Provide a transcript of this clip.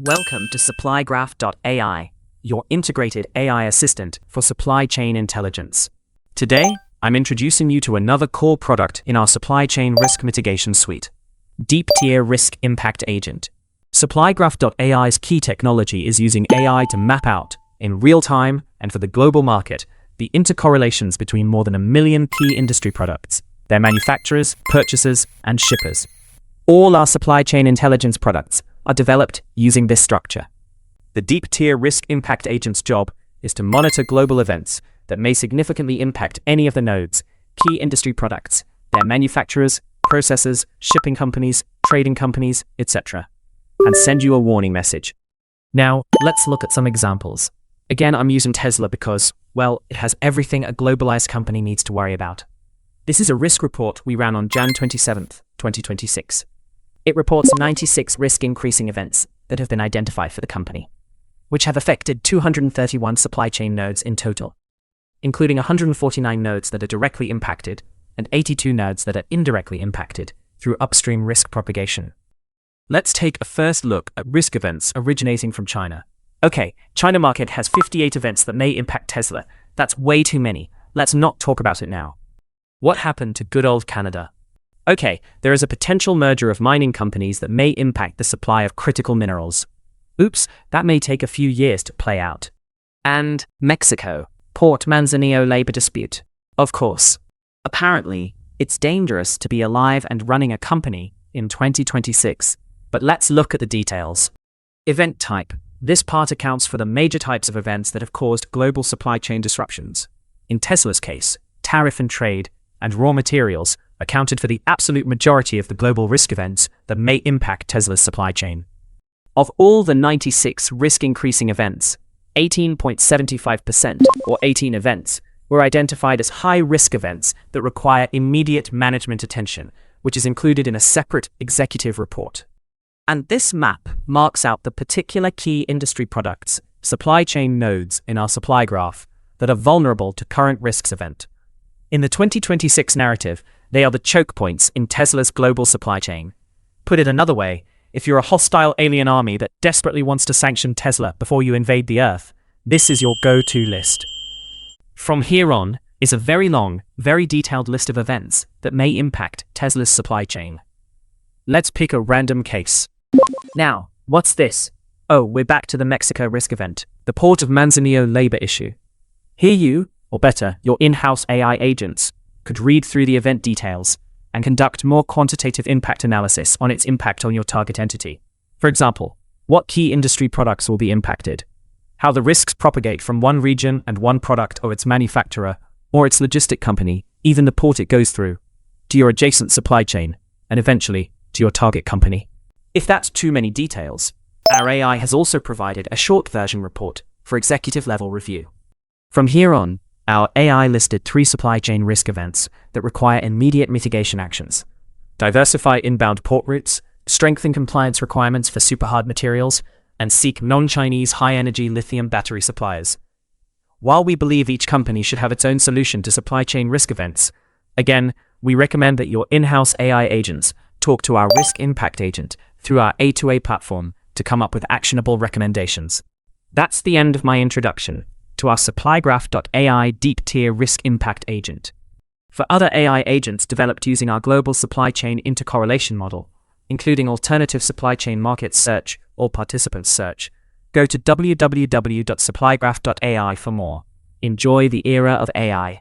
Welcome to SupplyGraph.AI, your integrated AI assistant for supply chain intelligence. Today, I'm introducing you to another core product in our supply chain risk mitigation suite, Deep-Tier Risk Impact Agent. SupplyGraph.AI's key technology is using AI to map out, in real time and for the global market, the intercorrelations between more than 1 million key industry products, their manufacturers, purchasers, and shippers. All our supply chain intelligence products are developed using this structure. The Deep-Tier Risk Impact Agent's job is to monitor global events that may significantly impact any of the nodes, key industry products, their manufacturers, processors, shipping companies, trading companies, etc., and send you a warning message. Now, let's look at some examples. Again, I'm using Tesla because, well, it has everything a globalized company needs to worry about. This is a risk report we ran on Jan 27th, 2026. It reports 96 risk-increasing events that have been identified for the company, which have affected 231 supply chain nodes in total, including 149 nodes that are directly impacted and 82 nodes that are indirectly impacted through upstream risk propagation. Let's take a first look at risk events originating from China. Okay, China market has 58 events that may impact Tesla. That's way too many. Let's not talk about it now. What happened to good old Canada? Okay, there is a potential merger of mining companies that may impact the supply of critical minerals. Oops, that may take a few years to play out. And Mexico, Port Manzanillo labor dispute. Of course. Apparently, it's dangerous to be alive and running a company in 2026. But let's look at the details. Event type. This part accounts for the major types of events that have caused global supply chain disruptions. In Tesla's case, tariff and trade and raw materials accounted for the absolute majority of the global risk events that may impact Tesla's supply chain. Of all the 96 risk-increasing events, 18.75%, or 18 events, were identified as high-risk events that require immediate management attention, which is included in a separate executive report. And this map marks out the particular key industry products, supply chain nodes in our supply graph, that are vulnerable to current risks event. In the 2026 narrative, they are the choke points in Tesla's global supply chain. Put it another way, if you're a hostile alien army that desperately wants to sanction Tesla before you invade the Earth, this is your go-to list. From here on is a very long, very detailed list of events that may impact Tesla's supply chain. Let's pick a random case. Now, what's this? Oh, we're back to the Mexico risk event, the Port of Manzanillo labor issue. Here you, or better, your in-house AI agents, could read through the event details and conduct more quantitative impact analysis on its impact on your target entity. For example, what key industry products will be impacted, how the risks propagate from one region and one product or its manufacturer, or its logistic company, even the port it goes through, to your adjacent supply chain, and eventually to your target company. If that's too many details, our AI has also provided a short version report for executive-level review. From here on, our AI listed 3 supply chain risk events that require immediate mitigation actions. Diversify inbound port routes, strengthen compliance requirements for superhard materials, and seek non-Chinese high-energy lithium battery suppliers. While we believe each company should have its own solution to supply chain risk events, again, we recommend that your in-house AI agents talk to our risk impact agent through our A2A platform to come up with actionable recommendations. That's the end of my introduction to our SupplyGraph.AI Deep-Tier Risk Impact Agent. For other AI agents developed using our global supply chain intercorrelation model, including alternative supply chain market search or participant search, go to www.supplygraph.ai for more. Enjoy the era of AI.